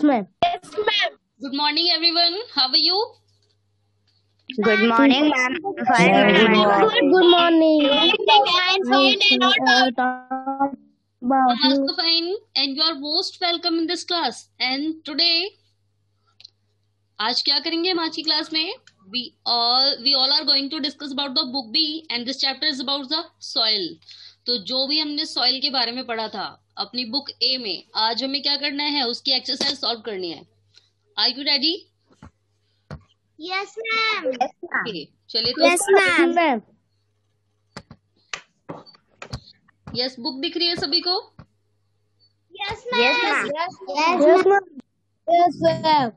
ma'am. Good morning, everyone. How are you? Good morning, ma'am. Fine, ma'am. Good morning. I'm fine and not Talk about I'm you. also fine, and you are most welcome in this class. And today, आज क्या करेंगे हम आज की class में? We all are going to discuss about the book B, and this chapter is about the soil. तो जो भी हमने soil के बारे में पढ़ा था अपनी बुक A में, आज हमें क्या करना है? उसकी एक्सरसाइज सॉल्व करनी है. Are you ready? Yes, ma'am. Okay, चलिए तो Yes, ma'am. Yes, बुक दिख रही है सभी को? Yes, ma'am. Yes, ma'am. Yes, ma'am. Yes, ma'am.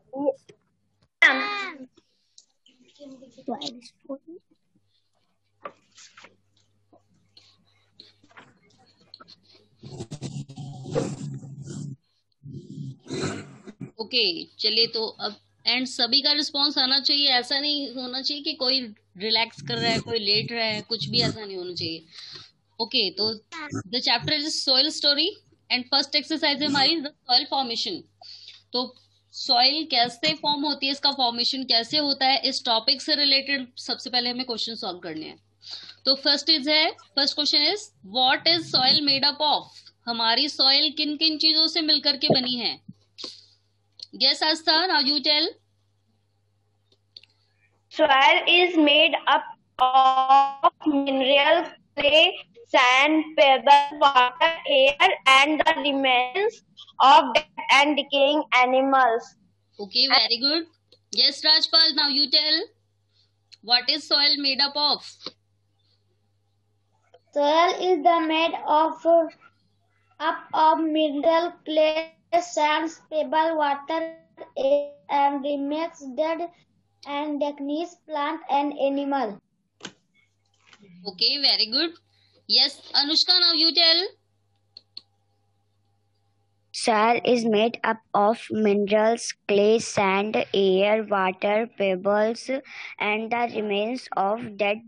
Okay चलिए तो अब एंड सभी का रिस्पॉन्स आना चाहिए. ऐसा नहीं होना चाहिए कि कोई रिलैक्स कर रहा है, कोई लेट रहा है, कुछ भी ऐसा नहीं होना चाहिए. ओके तो the chapter is soil story and first exercise है हमारी द सॉइल फॉर्मेशन. तो सॉइल कैसे फॉर्म होती है, इसका फॉर्मेशन कैसे होता है, इस टॉपिक से रिलेटेड सबसे पहले हमें क्वेश्चन सॉल्व करने हैं. तो first question is what is soil made up of. हमारी सॉइल किन किन चीजों से मिलकर के बनी है? Yes, Astha, now you tell. Soil is made up of mineral, clay, sand, pebble, water, air, and the remains of dead and decaying animals. Okay, very good. Yes, Rajpal, now you tell. What is soil made up of? Soil is made up of mineral, clay, sand, pebble, water, air, and remains dead and decaying plant and animal. Okay, very good. Yes, Anushka, now you tell. Soil is made up of minerals, clay, sand, air, water, pebbles, and the remains of dead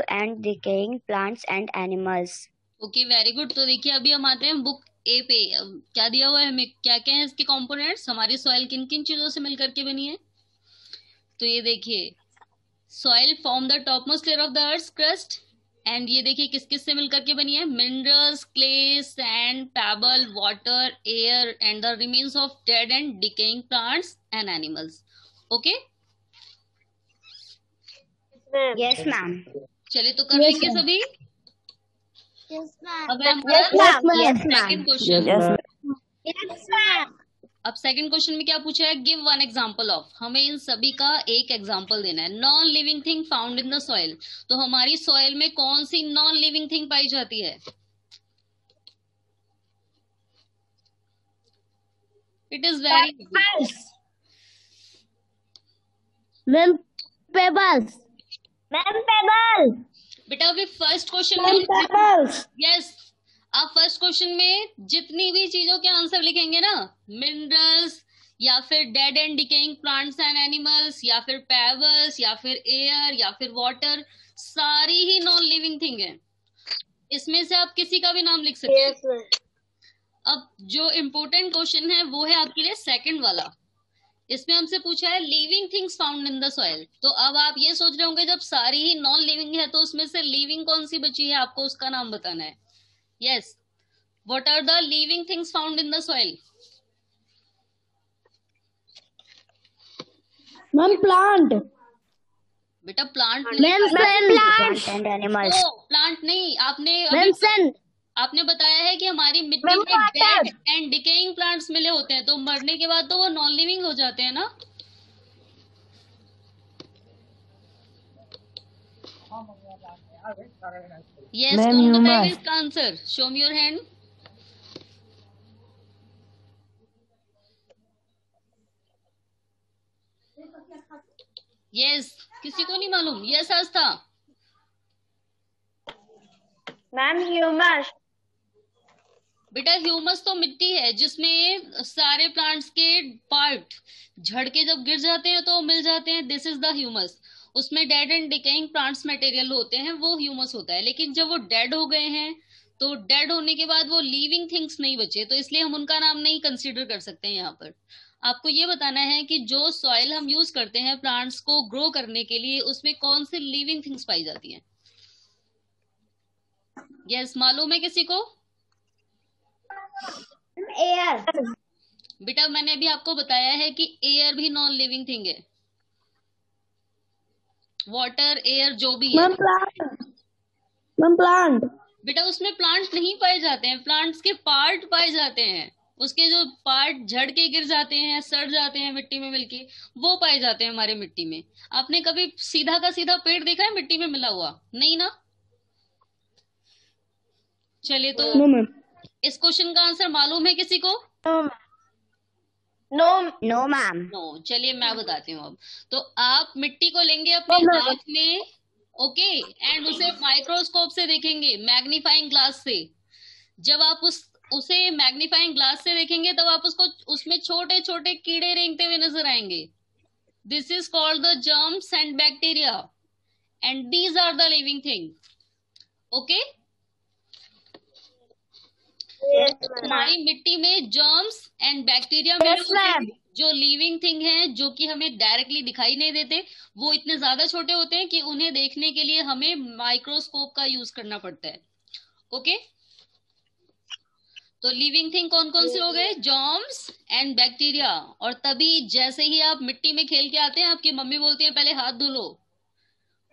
and decaying plants and animals. Okay, very good. तो देखिए अभी हम आते हैं book ए पे. क्या दिया हुआ है हमें, क्या क्या है इसके कंपोनेंट्स, हमारी सॉइल किन किन चीजों से मिलकर के बनी है. तो ये देखिए soil form the top most layer of the earth crust. And ये देखिए किस किस से मिलकर के बनी है? Minerals, clay, sand, pebble, water, air and the remains of dead and decaying plants and animals. Okay Yes, ma'am. चलिए तो कर लेंगे सभी. Yes, ma'am. अब हम सेकंड क्वेश्चन. Yes, ma'am. अब सेकंड क्वेश्चन में क्या पूछा है? Give one example of. हमें इन सभी का एक एग्जांपल देना है. Non living thing found in the soil. तो हमारी सॉइल में कौन सी नॉन लिविंग थिंग पाई जाती है? It is very Ma'am, pebbles. Ma'am, pebble. बेटा अभी फर्स्ट क्वेश्चन Ma'am, में pebbles. यस आप फर्स्ट क्वेश्चन में जितनी भी चीजों के आंसर लिखेंगे ना, मिनरल्स या फिर dead and decaying plants and animals या फिर पेबल्स या फिर एयर या फिर वाटर, सारी ही नॉन लिविंग थिंग है. इसमें से आप किसी का भी नाम लिख सकते हैं. Yes, अब जो इम्पोर्टेंट क्वेश्चन है वो है आपके लिए सेकंड वाला. इसमें हमसे पूछा है living things found in the soil. तो अब आप ये सोच रहे होंगे जब सारी ही नॉन लिविंग है तो उसमें से लिविंग कौन सी बची है, आपको उसका नाम बताना है. Yes, what are the living things found in the soil? Ma'am, plant. बेटा plant Ma'am, Plants and animals. Plant नहीं. आपने Ma'am, sun. आपने बताया है कि हमारी मिट्टी Ma'am, में water. Dead and decaying plants मिले होते हैं, तो मरने के बाद तो वो नॉन लिविंग हो जाते हैं ना. यस, Ma'am, कौन you बताएगा must. इसका answer? Show me your hand. Yes, किसी को नहीं मालूम? यस आस्था. Ma'am, humus. बेटा ह्यूमस तो मिट्टी है जिसमें सारे प्लांट्स के पार्ट झड़ के जब गिर जाते हैं तो मिल जाते हैं. This is the humus. उसमें dead and decaying plants material होते हैं, वो ह्यूमस होता है. लेकिन जब वो डेड हो गए हैं तो डेड होने के बाद वो लिविंग थिंग्स नहीं बचे, तो इसलिए हम उनका नाम नहीं कंसीडर कर सकते हैं यहाँ पर। आपको ये बताना है कि जो सॉइल हम यूज करते हैं प्लांट्स को ग्रो करने के लिए, उसमें कौन सी लिविंग थिंग्स पाई जाती हैं। यस, मालूम है किसी को? एयर। बेटा मैंने अभी आपको बताया है कि एयर भी नॉन लिविंग थिंग है। वाटर, एयर जो भी है। Ma'am plant. बेटा उसमें प्लांट नहीं पाए जाते हैं, प्लांट्स के पार्ट पाए जाते हैं। उसके जो पार्ट झड़ के गिर जाते हैं, सड़ जाते हैं मिट्टी में मिलके, वो पाए जाते हैं हमारे मिट्टी में। आपने कभी सीधा का सीधा पेड़ देखा है मिट्टी में मिला हुआ? नहीं ना। चलिए, तो नो मैम। इस क्वेश्चन का आंसर मालूम है किसी को? No ma'am. नो। चलिए मैं बताती हूँ अब। तो आप मिट्टी को लेंगे अपने हाथ में, ओके, एंड उसे माइक्रोस्कोप से देखेंगे, मैग्नीफाइंग ग्लास से। जब आप उसे मैग्नीफाइंग ग्लास से देखेंगे तब आप उसमें छोटे छोटे कीड़े रेंगते हुए नजर आएंगे। This is called the germs and bacteria, and these are the living thing. Okay, हमारी मिट्टी में जर्म्स एंड बैक्टीरिया मिले जो लिविंग थिंग है, जो कि हमें डायरेक्टली दिखाई नहीं देते। वो इतने ज्यादा छोटे होते हैं कि उन्हें देखने के लिए हमें माइक्रोस्कोप का यूज करना पड़ता है। ओके, तो लिविंग थिंग कौन कौन से हो गए? Germs and bacteria. और तभी जैसे ही आप मिट्टी में खेल के आते हैं, आपकी मम्मी बोलती है पहले हाथ धो लो।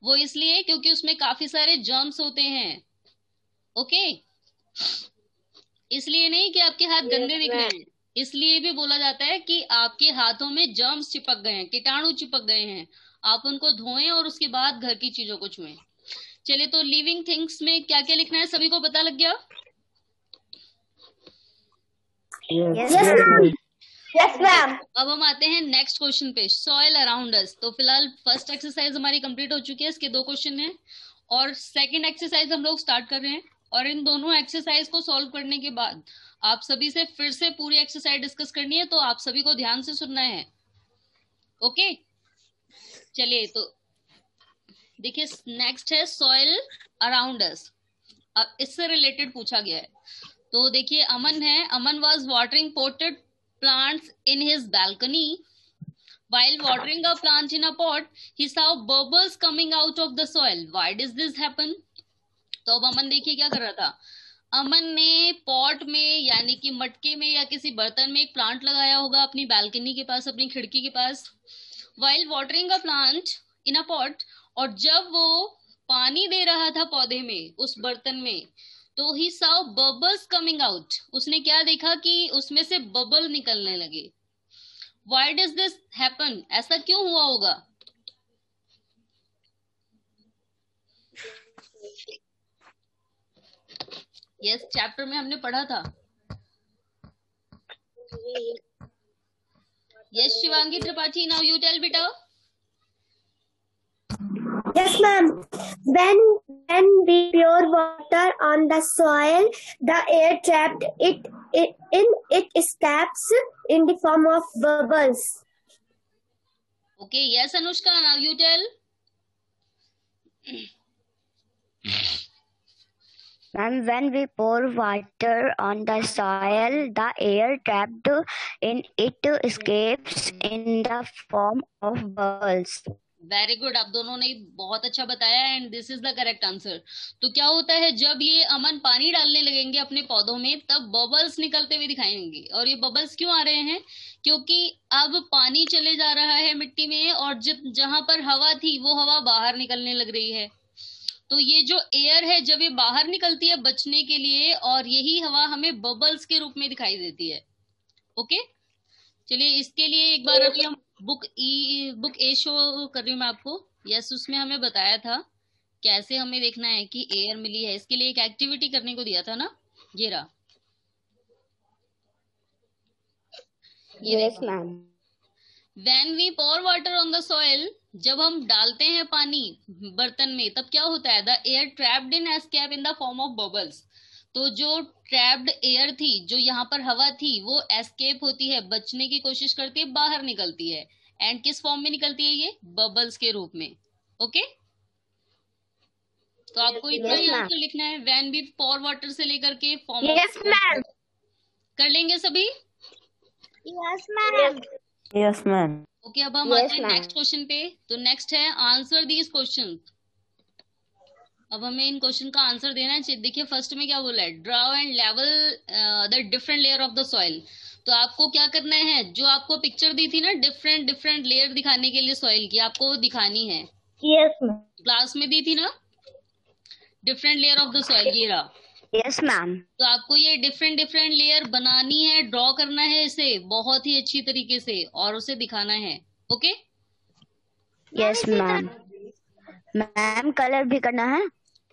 वो इसलिए क्योंकि उसमें काफी सारे जर्म्स होते हैं। ओके, इसलिए नहीं कि आपके हाथ गंदे दिख रहे हैं, इसलिए भी बोला जाता है कि आपके हाथों में जर्म्स चिपक गए हैं, कीटाणु चिपक गए हैं। आप उनको धोएं और उसके बाद घर की चीजों को छुएं। चलिए, तो लिविंग थिंग्स में क्या क्या लिखना है सभी को पता लग गया? Yes ma'am. अब हम आते हैं नेक्स्ट क्वेश्चन पे, सॉइल अराउंड अस। तो फिलहाल फर्स्ट एक्सरसाइज हमारी कंप्लीट हो चुकी है, इसके 2 क्वेश्चन हैं, और सेकंड एक्सरसाइज हम लोग स्टार्ट कर रहे हैं। और इन दोनों एक्सरसाइज को सॉल्व करने के बाद आप सभी से फिर से पूरी एक्सरसाइज डिस्कस करनी है, तो आप सभी को ध्यान से सुनना है। ओके, चलिए, तो देखिए नेक्स्ट है सॉइल अराउंड अस। अब इससे रिलेटेड पूछा गया है। तो देखिए, अमन है, Aman was watering potted plants in his balcony. While watering a plant in a pot, he saw bubbles coming out of the soil. Why does this happen? तो अब अमन देखिए क्या कर रहा था। अमन ने पॉट में यानी कि मटके में या किसी बर्तन में एक प्लांट लगाया होगा अपनी बालकनी के पास, अपनी खिड़की के पास। While watering a plant in a pot, और जब वो पानी दे रहा था पौधे में उस बर्तन में, तो ही saw bubbles coming out. उसने क्या देखा कि उसमें से बबल निकलने लगे। Why does this happen? ऐसा क्यों हुआ होगा? यस, चैप्टर में हमने पढ़ा था। Yes, Shivangi Tripathi, now you tell बेटा। Yes, ma'am. When we pour water on the soil, the air trapped in it escapes in the form of bubbles. Okay, yes, Anushka, now you tell. Ma'am, when we pour water on the soil, the air trapped in it escapes in the form of bubbles. Very good, आप दोनों ने बहुत अच्छा बताया, and this is the correct answer. तो क्या होता है, जब ये अमन पानी डालने लगेंगे अपने पौधों में, तब बबल्स निकलते हुए दिखाएंगे। और ये बबल्स क्यों आ रहे हैं? क्योंकि अब पानी चले जा रहा है मिट्टी में, और जहां पर हवा थी वो हवा बाहर निकलने लग रही है। तो ये जो एयर है, जब ये बाहर निकलती है बचने के लिए, और यही हवा हमें बबल्स के रूप में दिखाई देती है। ओके, चलिए, इसके लिए एक बार अभी हम बुक ए शो कर रही हूँ मैं आपको। यस, उसमें हमें बताया था कैसे हमें देखना है कि एयर मिली है। इसके लिए एक एक्टिविटी करने को दिया था ना, ये रहा। Yes, ma'am. When we pour water on the soil, जब हम डालते हैं पानी बर्तन में, तब क्या होता है? The air trapped in escape in the form of bubbles. तो जो ट्रैप्ड एयर थी, जो यहाँ पर हवा थी, वो एस्केप होती है, बचने की कोशिश करती है, बाहर निकलती है। एंड किस फॉर्म में निकलती है? ये बबल्स के रूप में। ओके, तो आपको इतना ही Yes, ma'am. आंसर लिखना है, व्हेन भी फॉर वाटर से लेकर के फॉर्म Yes, ma'am. कर लेंगे सभी। Yes, ma'am. Yes, ma'am. Okay, अब हम Yes, आते हैं ma'am. नेक्स्ट क्वेश्चन पे। तो नेक्स्ट है आंसर दीज क्वेश्चन। अब हमें इन क्वेश्चन का आंसर देना चाहिए। देखिए फर्स्ट में क्या बोला है, draw and level the different layer of the soil. तो आपको क्या करना है, जो आपको पिक्चर दी थी ना डिफरेंट डिफरेंट लेयर दिखाने के लिए सॉइल की, आपको वो दिखानी है। Yes, ma'am. क्लास में दी थी ना different layer of the soil, ये रहा। Yes, ma'am. तो आपको ये डिफरेंट डिफरेंट लेयर बनानी है, ड्रॉ करना है इसे बहुत ही अच्छी तरीके से और उसे दिखाना है। Okay Yes, ma'am. Ma'am colour भी करना है?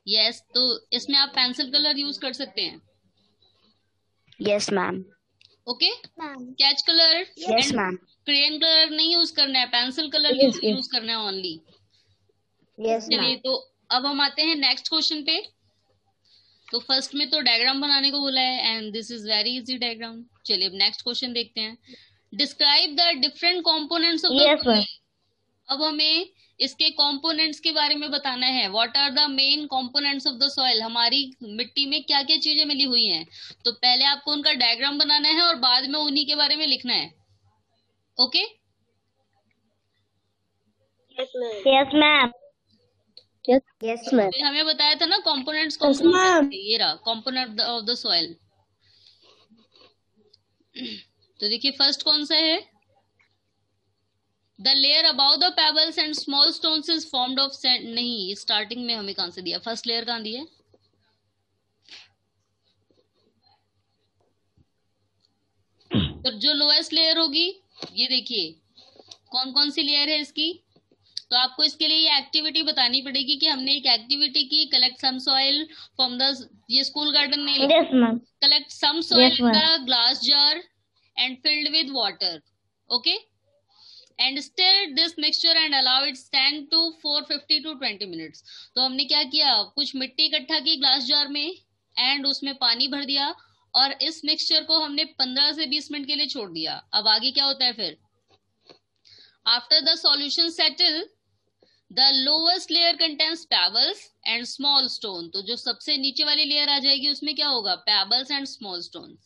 यस, तो इसमें आप पेंसिल कलर यूज कर सकते हैं। Yes, ma'am. Okay, Ma'am. Sketch colour Yes, and ma'am. Crayon colour नहीं यूज करना है, pencil colour Yes, yes. Use करना है ओनली। Yes, चलिए, ma'am. तो अब हम आते हैं नेक्स्ट क्वेश्चन पे। तो फर्स्ट में तो डायग्राम बनाने को बोला है and this is very easy diagram. चलिए अब नेक्स्ट क्वेश्चन देखते हैं। Describe the different components of Yes, the. ma'am. अब हमें इसके कंपोनेंट्स के बारे में बताना है। What are the main components of the soil, हमारी मिट्टी में क्या क्या चीजें मिली हुई हैं। तो पहले आपको उनका डायग्राम बनाना है और बाद में उन्हीं के बारे में लिखना है। Okay Yes, ma'am. Yes, ma'am. हमें बताया था ना कंपोनेंट्स Yes, कौन ma'am. कौन से, ये रहा कंपोनेंट ऑफ द सॉइल। तो देखिए फर्स्ट कौन सा है, the layer above the pebbles and small stones is formed of sand. नहीं, स्टार्टिंग में हमें कहां से दिया, फर्स्ट लेयर कहां दी है, तो जो लोएस्ट लेयर होगी, ये देखिए कौन कौन सी लेयर है इसकी। तो आपको इसके लिए ये एक्टिविटी बतानी पड़ेगी कि हमने एक एक्टिविटी की, collect some soil from the, ये स्कूल गार्डन में Yes, ma'am. collect some soil Yes, in ma'am. the glass jar and filled with water. Okay, and stir this mixture and allow it stand to 450 to 20 minutes. तो हमने क्या किया, कुछ मिट्टी इकट्ठा की ग्लास जार में एंड उसमें पानी भर दिया और इस मिक्सचर को हमने 15 से 20 मिनट के लिए छोड़ दिया। अब आगे क्या होता है फिर, after the solution settle the lowest layer contains pebbles and small stone. तो जो सबसे नीचे वाली लेयर आ जाएगी उसमें क्या होगा, पेबल्स एंड स्मॉल स्टोन।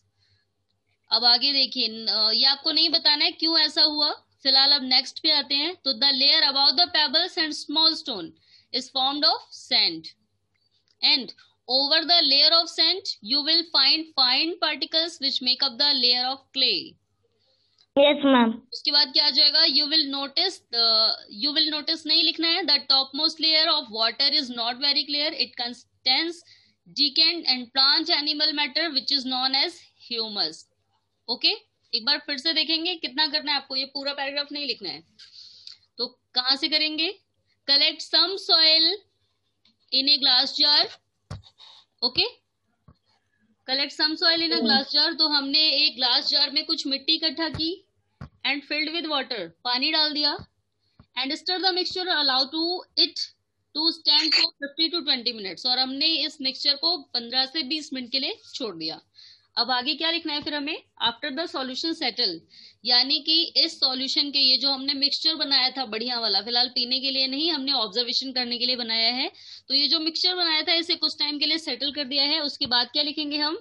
अब आगे देखिए, ये आपको नहीं बताना है क्यों ऐसा हुआ, फिलहाल अब नेक्स्ट पे आते हैं। तो the layer about the pebbles and small stone is formed of sand and over the layer of sand you will find fine particles which make up the layer of clay. Yes, ma'am. उसके बाद क्या आ जाएगा, you will notice नहीं लिखना है, the top most layer of water is not very clear, it contains decayed and plant animal matter which is known as humus. Okay, एक बार फिर से देखेंगे कितना करना है आपको, ये पूरा पैराग्राफ नहीं लिखना है। तो कहां से करेंगे, collect some soil in a glass jar. Okay, collect some soil in a glass jar. तो हमने एक ग्लास जार में कुछ मिट्टी इकट्ठा की एंड फिल्ड विद वाटर, पानी डाल दिया and stir the mixture allow to it to stand for 50 to 20 minutes. और हमने इस मिक्सचर को 15 से 20 मिनट के लिए छोड़ दिया। अब आगे क्या लिखना है फिर हमें, आफ्टर द सॉल्यूशन सेटल, यानी कि इस सॉल्यूशन के, ये जो हमने मिक्सचर बनाया था बढ़िया वाला, फिलहाल पीने के लिए नहीं, हमने ऑब्जर्वेशन करने के लिए बनाया है। तो ये जो मिक्सचर बनाया था इसे कुछ टाइम के लिए सेटल कर दिया है। उसके बाद क्या लिखेंगे हम,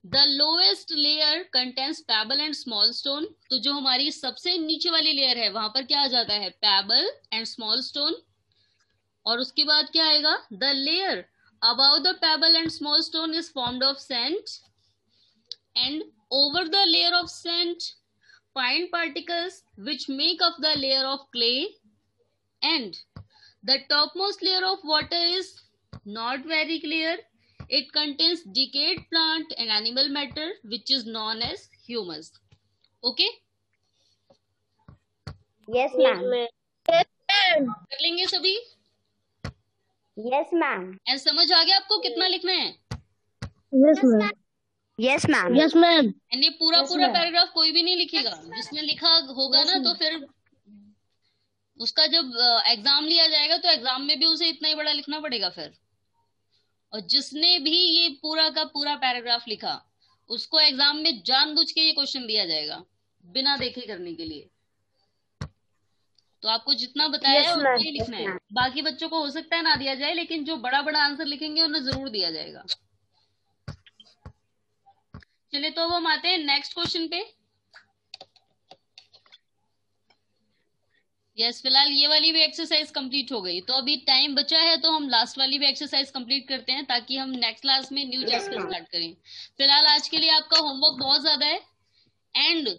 the lowest layer contains payable and small stone. तो जो हमारी सबसे नीचे वाली लेयर है वहां पर क्या आ जाता है, पेबल एंड स्मॉल स्टोन। और उसके बाद क्या आएगा, the layer about the payable and small stone is formed of sand and over the layer of sand fine particles which make up the layer of clay, and the topmost layer of water is not very clear, it contains decayed plant and animal matter which is known as humus. Okay, Yes, ma'am. कर लेंगे सभी। Yes, ma'am. And समझ आ गया आपको कितना लिखना है, Yes, ma'am. Yes, ma'am. Yes, ma'am. And ये पूरा पूरा पैराग्राफ कोई भी नहीं लिखेगा, जिसने लिखा होगा ना तो फिर उसका जब एग्जाम लिया जाएगा तो एग्जाम में भी उसे इतना ही बड़ा लिखना पड़ेगा फिर। और जिसने भी ये पूरा का पूरा पैराग्राफ लिखा उसको एग्जाम में जानबूझ के ये क्वेश्चन दिया जाएगा बिना देखे करने के लिए। तो आपको जितना बताया है Yes, उतना ma'am. ही लिखना है। बाकी बच्चों को हो सकता है ना दिया जाए, लेकिन जो बड़ा बड़ा आंसर लिखेंगे उन्हें जरूर दिया जाएगा। चलिए तो अब हम आते हैं नेक्स्ट क्वेश्चन पे। यस, फिलहाल ये वाली भी एक्सरसाइज कंप्लीट हो गई, तो अभी टाइम बचा है तो हम लास्ट वाली भी एक्सरसाइज कंप्लीट करते हैं ताकि हम नेक्स्ट क्लास में न्यू चैप्टर स्टार्ट करें। फिलहाल आज के लिए आपका होमवर्क बहुत ज्यादा है, एंड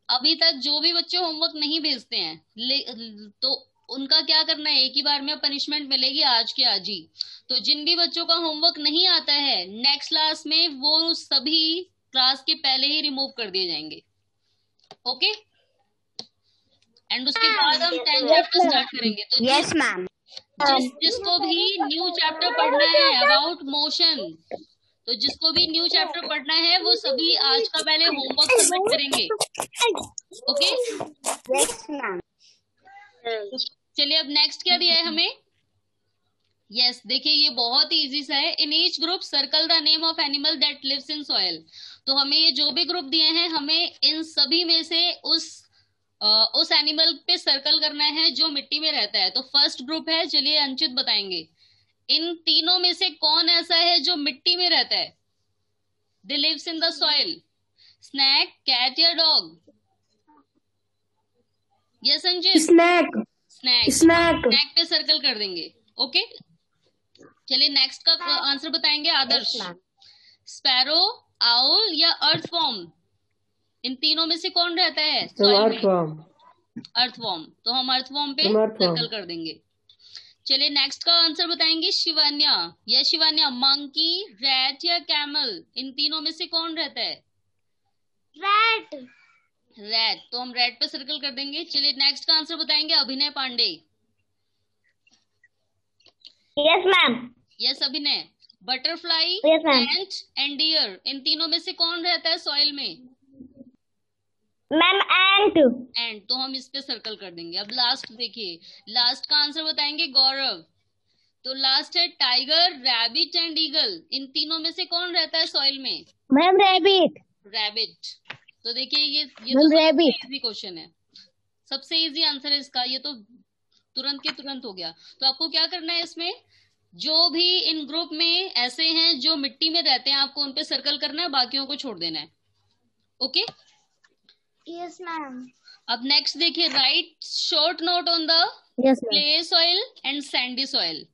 अभी तक जो भी बच्चे होमवर्क नहीं भेजते हैं तो उनका क्या करना है, एक ही बार में पनिशमेंट मिलेगी आज के आज ही। तो जिन भी बच्चों का होमवर्क नहीं आता है नेक्स्ट क्लास में वो सभी क्लास के पहले ही रिमूव कर दिए जाएंगे। ओके, एंड उसके बाद हम 10 चैप्टर स्टार्ट करेंगे। तो Yes, ma'am. जिसको भी न्यू चैप्टर पढ़ना है अबाउट मोशन, तो जिसको भी न्यू चैप्टर पढ़ना है वो सभी आज का पहले होमवर्क सबमिट करेंगे। Okay, Yes, ma'am. चलिए अब नेक्स्ट क्या दिया है हमें। यस, देखिए ये बहुत ही इजी सा है। In each group circle the name of animal that lives in soil. तो हमें ये जो भी ग्रुप दिए हैं हमें इन सभी में से उस एनिमल पे सर्कल करना है जो मिट्टी में रहता है। तो फर्स्ट ग्रुप है, चलिए अंकित बताएंगे इन तीनों में से कौन ऐसा है जो मिट्टी में रहता है। They lives in the soil, snake, cat या dog. Yes Ankit, Snack. Snake. Snack. Snake पे सर्कल कर देंगे। ओके, चलिए नेक्स्ट का आंसर बताएंगे आदर्श। स्पैरो, आउल या अर्थवॉर्म, इन तीनों में से कौन रहता है सॉइल में? अर्थवॉर्म। तो हम अर्थवॉर्म पे सर्कल कर देंगे। चलिए नेक्स्ट का आंसर बताएंगे शिवान्या। या शिवान्या, मंकी, रैट या कैमल, इन तीनों में से कौन रहता है? Rat. रैट। तो हम रैट पे सर्कल कर देंगे। चलिए नेक्स्ट का आंसर बताएंगे Abhinay Pandey. Yes, ma'am. Yes Abhinay, butterfly, Yes, ma'am. Ant and deer, इन तीनों में से कौन रहता है सॉइल में? Ma'am, ant. एंड। तो हम इस पे सर्कल कर देंगे। अब लास्ट देखिए, लास्ट का आंसर बताएंगे गौरव। तो लास्ट है टाइगर, रैबिट एंड ईगल, इन तीनों में से कौन रहता है सॉइल में? Ma'am, rabbit. रैबिट। तो देखिए ये Ma'am, तो rabbit. इजी क्वेश्चन है, सबसे इजी आंसर है इसका, ये तो तुरंत के तुरंत हो गया। तो आपको क्या करना है, इसमें जो भी इन ग्रुप में ऐसे हैं जो मिट्टी में रहते हैं आपको उन पे सर्कल करना है, बाकियों को छोड़ देना है। Okay, Yes, ma'am. अब नेक्स्ट देखिए, right short note on the Yes, ma'am. Clay soil and Sandy soil.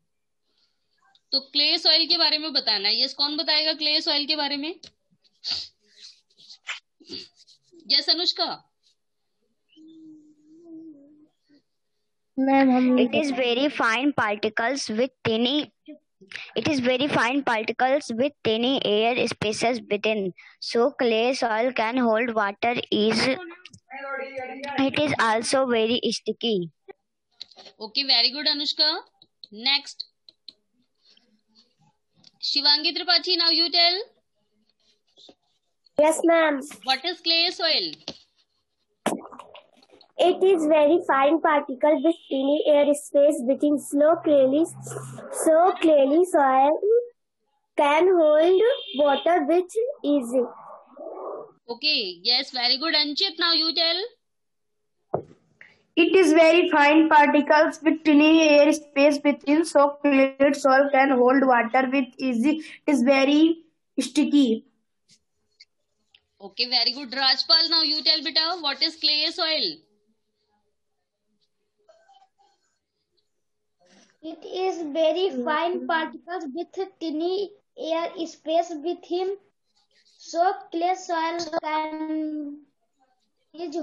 तो क्ले सॉइल के बारे में बताना है। यस, कौन बताएगा क्ले सॉइल के बारे में? Yes Anushka. Ma'am, It is very fine particles with tiny. It is very fine particles with tiny air spaces within. So clay soil can hold water. It is also very sticky. Okay, very good Anushka. Next, Shivangi Tripathi, now you tell. Yes, ma'am. What is clay soil? It is very fine particle with tiny air space within. So clayly soil can hold water with ease. Okay, yes, very good Anchit, now you tell. It is very fine particles with tiny air space within, so clay soil can hold water with ease. It is very sticky. Okay, very good Rajpal, now you tell beta, what is clay soil? It is very fine particles with tiny air space within. So clay soil can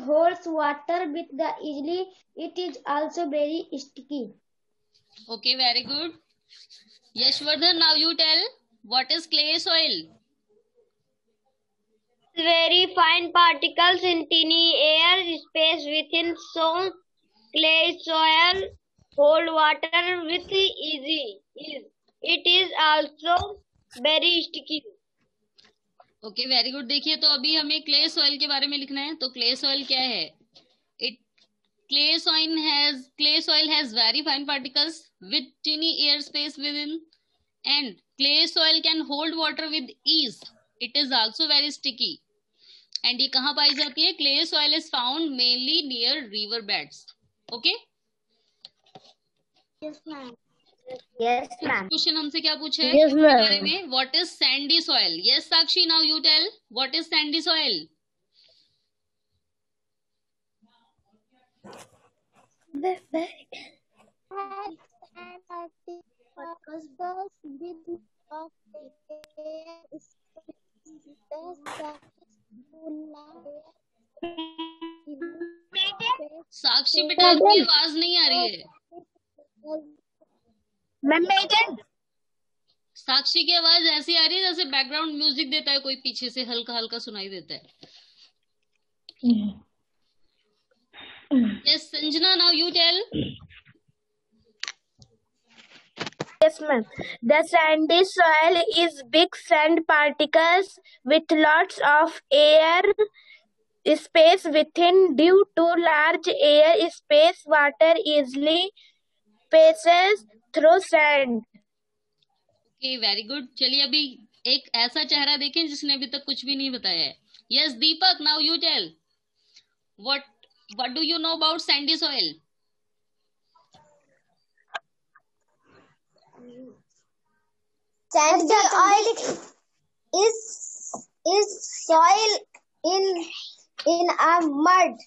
holds water with the easily. It is also very sticky. Okay, very good. Yashvardhan, now you tell, what is clay soil? Very fine particles in tiny air space within. So clay soil hold water with ease. It is also very sticky. Okay, very good. देखिए तो अभी हमें clay soil के बारे में लिखना है। तो क्ले सॉइल क्या है? Clay soil has very fine particles with tiny air space within, and clay soil can hold water with ease. It is also very sticky. And ये कहाँ पाई जाती है? Clay soil is found mainly near river beds. Okay, Yes, ma'am. Yes, ma'am. Question हमसे क्या पूछा है Yes, ma'am. बारे में? What is sandy soil? Yes Sakshi, now you tell what is sandy soil? साक्षी बेटा आपकी आवाज नहीं आ रही है। साक्षी की आवाज ऐसी आ रही है जैसे बैकग्राउंड म्यूजिक देता है कोई, पीछे से हल्का हल्का सुनाई देता है। Yes Sanjana, now you tell. Yes, ma'am. The sandy soil is big sand particles with lots of air space within. Due to large air space, water easily passes through sand. Okay, very good. चलिए अभी एक ऐसा चेहरा देखें जिसने अभी तक कुछ भी नहीं बताया है। Yes Deepak, now you tell what do you know about sandy soil? Sandy oil is soil in a mud.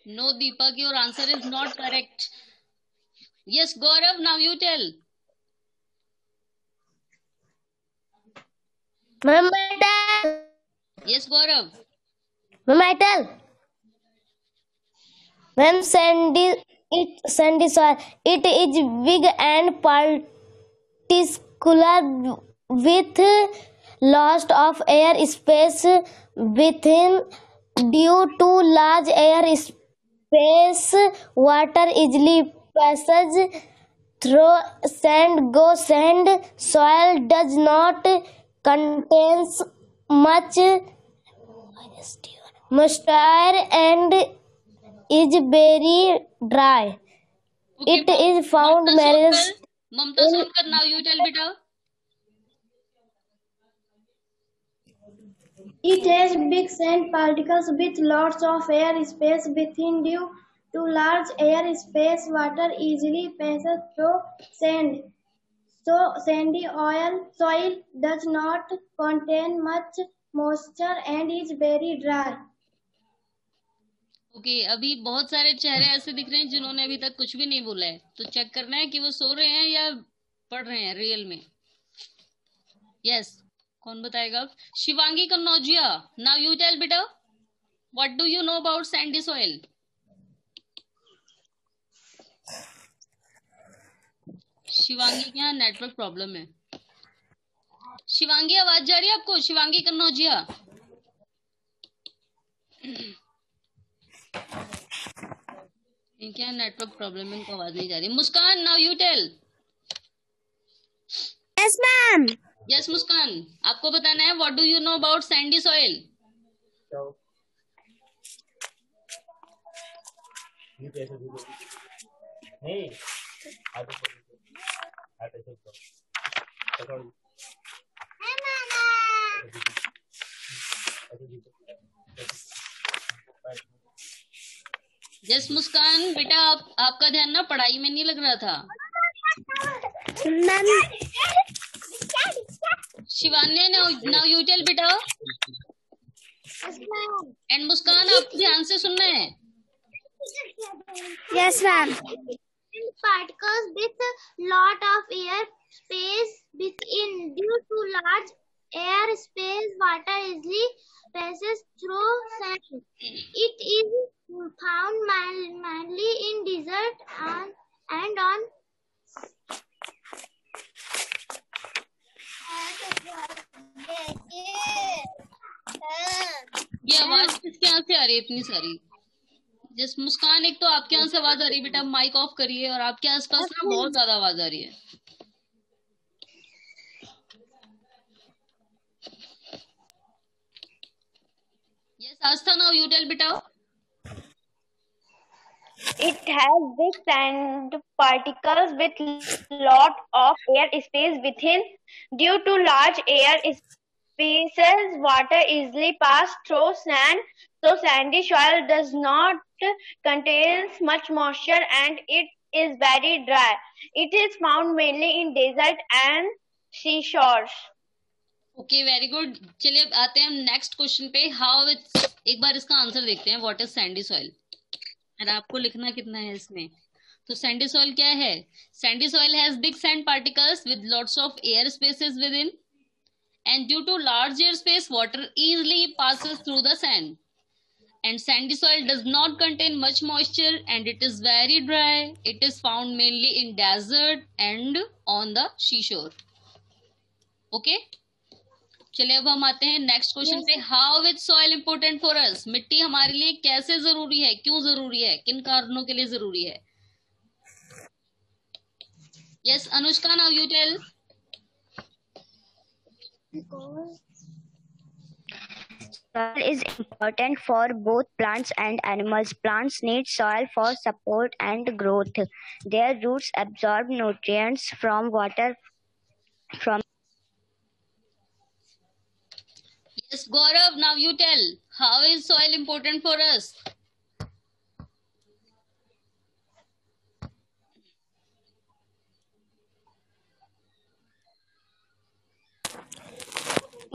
No Deepak, your answer is not correct. Yes Gaurav, now you tell. Ma'am, Yes Gaurav. I tell. Ma'am, sandy soil. It is big and particular with lots of air space within. Due to large air space, water easily passes through sand. Sand soil does not contain much moisture and is very dry. Okay, It is found marriage. Mamta Sonkar, now you tell beta. It has big sand particles with lots of air space within. Due to large air space, water easily passes through sand. So sandy soil does not contain much moisture and is very dry. Okay, अभी बहुत सारे चेहरे ऐसे दिख रहे हैं जिन्होंने अभी तक कुछ भी नहीं बोला है, तो चेक करना है कि वो सो रहे हैं या पढ़ रहे हैं रियल में। यस, कौन बताएगा? Shivangi Kannaujiya, now you tell बेटा what do you know about sandy soil? Shivangi के यहाँ नेटवर्क प्रॉब्लम है। शिवांगी आवाज जा रही है आपको? शिवांगी कन्नौजिया, इनके यहाँ नेटवर्क प्रॉब्लम है, इनको आवाज नहीं जा रही। Muskan, now you tell. Yes, ma'am. Yes Muskan, आपको बताना है what do you know about sandy soil? Yes Muskan बेटा, आपका ध्यान ना पढ़ाई में नहीं लग रहा था। Ma'am. Shivanya, now you tell बेटा। एंड मुस्कान, आपको ध्यान से सुनना है। Yes, ma'am. Particles with lot of air space within. Due to large air space, water easily passes through sand. It is found mainly in desert and on ये आवाज किसके यहाँ से आ रही है इतनी सारी? जिस मुस्कान, एक तो आपके यहाँ से आवाज आ रही है बेटा, माइक ऑफ करिए। और आपके आसपास ना बहुत ज्यादा आवाज आ रही है। Yes Aastha, now you tell बेटा। It has big sand particles with lot of air space within. Due to large air species, water easily pass through sand, so sandy soil does not contain much moisture and it is very dry. It is found mainly in desert and seashores. Okay very good. चलिए अब आते हैं हम next question पे। How it's, एक बार इसका answer देखते हैं। व्हाट इज सैंडी सॉइल, और आपको लिखना कितना है इसमें। तो सैंडी सॉइल क्या है? Sandy soil has big sand particles with lots of air spaces with in, and due to large air space water easily passes through the sand, and sandy soil does not contain much moisture and it is very dry. It is found mainly in desert and on the seashore. okay, चलिए अब हम आते हैं next question पे। How is soil important for us, मिट्टी हमारे लिए कैसे जरूरी है, क्यों जरूरी है, किन कारणों के लिए जरूरी है? Yes Anushka, now you tell. Soil is important for both plants and animals. Plants need soil for support and growth. Their roots absorb nutrients from water from. Yes, Gaurav, now you tell. How is soil important for us?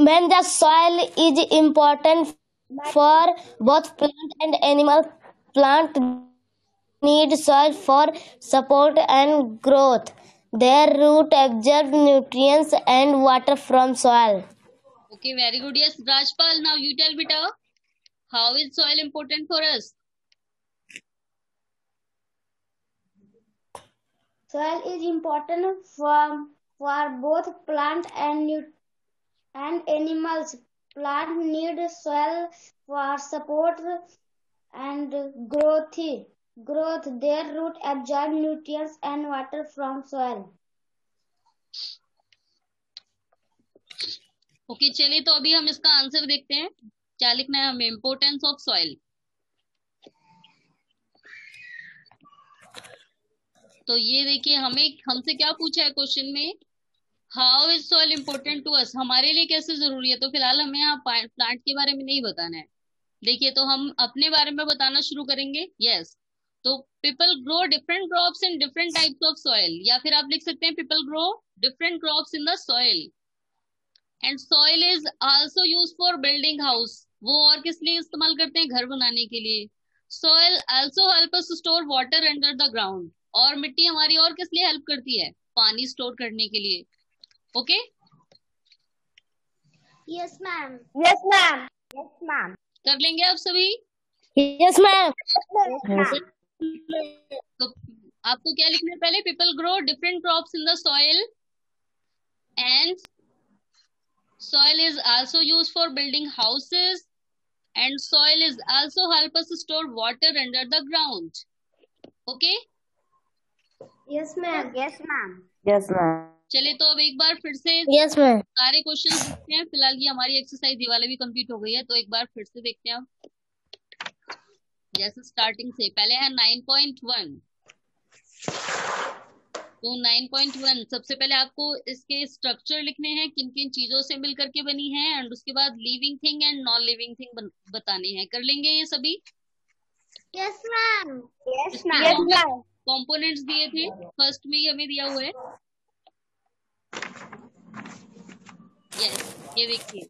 When the soil is important for both plant and animal, plant need soil for support and growth. Their root absorb nutrients and water from soil. Okay, very good. Yes, Rajpal, now you tell beta. How is soil important for us? Soil is important for both plant and animals. Plants need soil for support and growth. Their root absorb nutrients and water from soil. Okay चलिए तो अभी हम इसका answer देखते हैं। क्या लिखना है हमें? Importance of soil. तो ये देखिए हमसे क्या पूछा है क्वेश्चन में, how is soil important to us, हमारे लिए कैसे जरूरी है। तो फिलहाल हमें यहाँ प्लांट के बारे में नहीं बताना है। देखिए तो हम अपने बारे में बताना शुरू करेंगे। यस, तो people grow different crops in different types of soil, या फिर आप लिख सकते हैं people grow different crops in the soil, and soil is also use for building house. वो और किस लिए इस्तेमाल करते हैं? घर बनाने के लिए। Soil also help us store water under the ground, और मिट्टी हमारी और किस लिए हेल्प करती है? पानी स्टोर करने के लिए। Okay Yes, ma'am. Yes, ma'am. Yes, ma'am. कर लेंगे आप सभी? Yes, ma'am. तो आपको क्या लिखना है पहले? People grow different crops in the soil, and soil is also used for building houses, and soil is also help us store water under the ground. Okay? Yes, ma'am. Yes, ma'am. Yes, ma'am. चलिए तो अब एक बार फिर से Yes, ma'am. सारे question देखते हैं। फिलहाल ये हमारी एक्सरसाइज ये वाले भी कंप्लीट हो गई है, तो एक बार फिर से देखते हैं हम। जैसे स्टार्टिंग से पहले है 9.1। तो 9.1 सबसे पहले आपको इसके स्ट्रक्चर लिखने हैं, किन किन चीजों से मिलकर के बनी है, एंड उसके बाद living thing and non living thing बताने हैं। कर लेंगे ये सभी? Yes, ma'am. Yes, ma'am. Components दिए थे फर्स्ट में ही हमें दिया हुआ है। यस, ये देखिए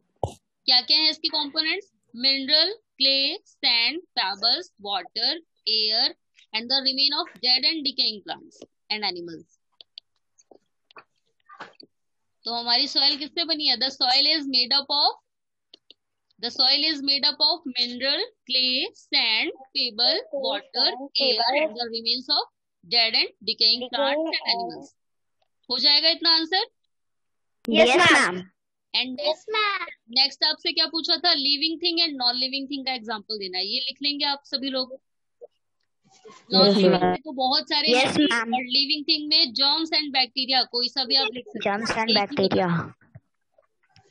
क्या क्या है इसके components. Mineral, clay, sand, pebbles, water, air and the remain of dead and decaying plants and animals. तो हमारी सॉइल किससे बनी है? The soil is made up of mineral, clay, sand, pebble, water, air and the remains of dead and decaying plants and animals. हो जाएगा इतना answer? Yes, ma'am. And Yes, ma'am. Next आपसे क्या पूछा था? Living thing and non living thing का example देना है। ये लिख लेंगे आप सभी लोग। नॉन लिविंग में तो बहुत सारे Yes, हैं, ma'am. और लिविंग थिंग में जर्म्स एंड बैक्टीरिया, कोई सा भी आप लिख सकते हैं। Germs and bacteria.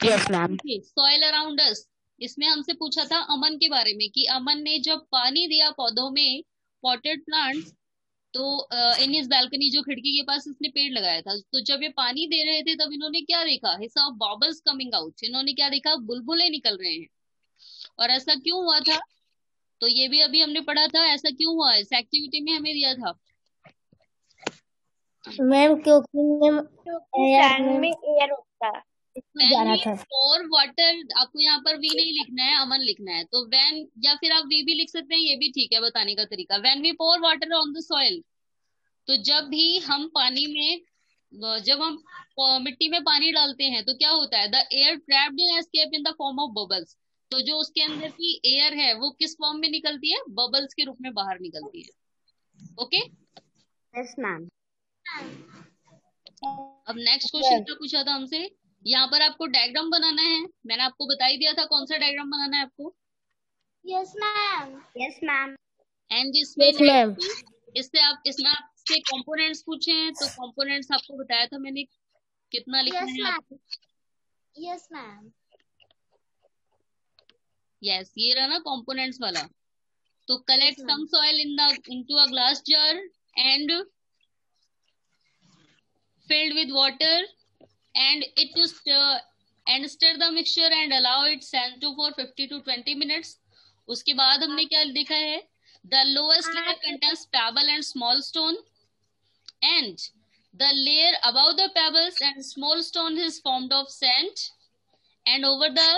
Yes, ma'am. Soil around us, इसमें हमसे पूछा था अमन के बारे में कि अमन ने जब पानी दिया पौधों में, पॉटेड प्लांट्स तो इन हिज बालकनी, जो खिड़की के पास इसने पेड़ लगाया था, तो जब ये पानी दे रहे थे तब इन्होंने क्या देखा, he saw bubbles coming out, इन्होंने क्या देखा, बुलबुले निकल रहे हैं। और ऐसा क्यों हुआ था, तो ये भी अभी हमने पढ़ा था, ऐसा क्यों हुआ, इस एक्टिविटी में हमें दिया था। मैम क्योंकि सैंड में एयर होता है। When we pour water, आपको यहाँ पर वी नहीं लिखना है, अमन लिखना है, तो when, या फिर आप वी भी लिख सकते हैं, ये भी ठीक है बताने का तरीका। when we pour water on the soil, तो जब भी हम पानी में, जब हम मिट्टी में पानी डालते हैं तो क्या होता है, the air trapped in escape in the form of bubbles, तो जो उसके अंदर की एयर है वो किस फॉर्म में निकलती है, बबल्स के रूप में बाहर निकलती है। Okay, yes ma'am. अब नेक्स्ट क्वेश्चन क्या पूछा था हमसे, यहाँ पर आपको डायग्राम बनाना है, मैंने आपको बता ही दिया था कौन सा डायग्राम बनाना है आपको। Yes, ma'am. Yes ma'am. And इसमें Yes, ma'am. इसमें आपसे कंपोनेंट्स पूछे हैं, तो कंपोनेंट्स आपको बताया था मैंने कितना लिखना Yes, है ma'am. आपको। Yes, ma'am. यस, ये रहा ना कंपोनेंट्स वाला। तो collect some soil into a glass jar and filled with water and it to and stir the mixture and allow it stand to for 50 to 20 minutes. उसके बाद हमने क्या लिखा है, the lowest layer contains pebble and small stone and the layer above the pebbles and small stone is formed of sand and over the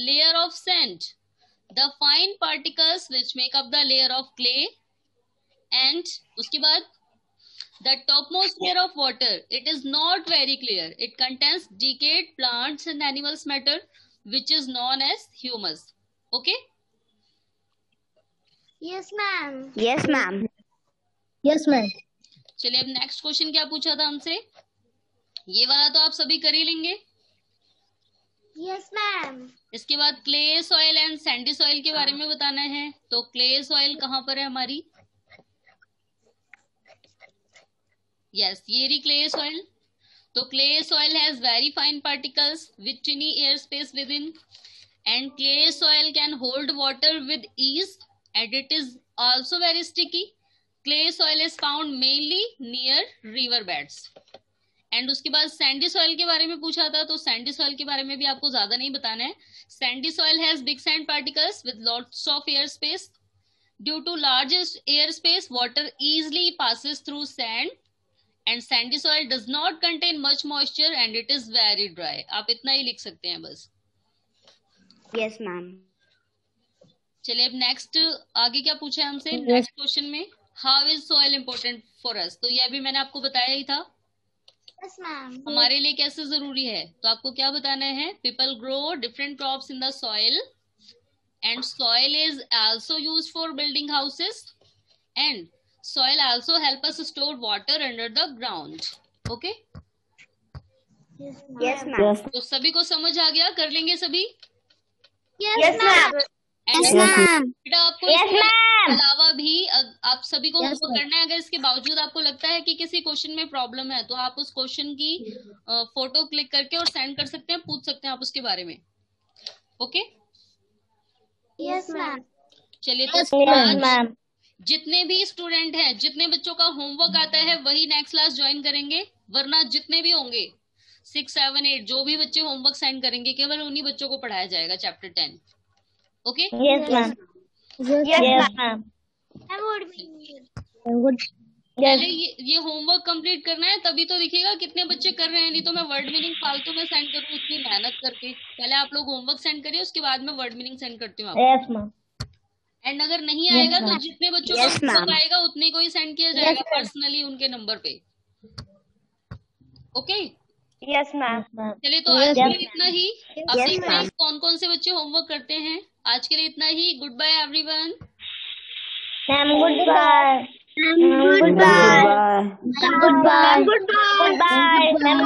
layer of sand the fine particles which make up the layer of clay and उसके बाद the topmost layer of water, it is not very clear. It contains decayed plants and animals matter, which is known as humus. Okay? Yes, ma'am. Yes ma'am. Yes ma'am. चलिए अब next question क्या पूछा था हमसे, ये वाला तो आप सभी कर ही लेंगे। Yes, ma'am. इसके बाद clay soil and Sandy soil के बारे में बताना है। तो क्ले सॉइल कहाँ पर है हमारी, यस ये रही क्ले सॉइल। तो clay soil has very fine particles with tiny air space within and clay soil can hold water with ease and it is also very sticky. Clay soil is found mainly near river beds. And उसके बाद Sandy soil के बारे में पूछा था, तो Sandy soil के बारे में भी आपको ज्यादा नहीं बताना है। Sandy soil has big sand particles with lots of air space. Due to largest air space water easily passes through sand and sandy soil does not contain much moisture and it is very dry. आप इतना ही लिख सकते हैं बस। Yes ma'am. चलिए अब next आगे क्या पूछा है हमसे नेक्स्ट क्वेश्चन में, how is soil important for us, तो यह भी मैंने आपको बताया ही था Yes, ma'am. हमारे लिए कैसे जरूरी है। तो आपको क्या बताना है, people grow different crops in the soil and soil is also used for building houses and soil also help us store water under the ground. Okay? Yes ma'am. तो सभी को समझ आ गया, कर लेंगे सभी। Yes, ma'am. Yes, ma'am. बेटा आपको Yes, इसके ma'am. अलावा भी आप सभी को Yes, होमवर्क करना है। अगर इसके बावजूद आपको लगता है कि किसी क्वेश्चन में प्रॉब्लम है तो आप उस क्वेश्चन की फोटो क्लिक करके और सेंड कर सकते हैं, पूछ सकते हैं आप उसके बारे में। ओके? Yes, ma'am. चलिए तो Yes, आज ma'am. जितने भी स्टूडेंट हैं, जितने बच्चों का होमवर्क आता है वही नेक्स्ट क्लास ज्वाइन करेंगे, वरना जितने भी होंगे 6, 7, 8 जो भी बच्चे होमवर्क सेंड करेंगे केवल उन्हीं बच्चों को पढ़ाया जाएगा chapter 10। Okay? Yes, ma'am. Yes, ma'am. Good. पहले ये होमवर्क कंप्लीट करना है, तभी तो दिखेगा कितने बच्चे कर रहे हैं, नहीं तो मैं वर्ड मीनिंग फालतू में सेंड करूँ इतनी मेहनत करके। पहले आप लोग होमवर्क सेंड करिए, उसके बाद में वर्ड मीनिंग सेंड करती हूँ आपको। Yes, ma'am. एंड अगर नहीं आएगा तो जितने बच्चों Yes, को ma'am. आएगा उतने को ही सेंड किया जाएगा पर्सनली उनके नंबर पे। ओके? Yes, ma'am. चलिए तो आज के लिए इतना ही। अब Yes, देखते हैं ma'am. कौन कौन से बच्चे होमवर्क करते हैं। आज के लिए इतना ही। Good bye everyone. Ma'am, goodbye. Goodbye. Goodbye. Goodbye. Goodbye.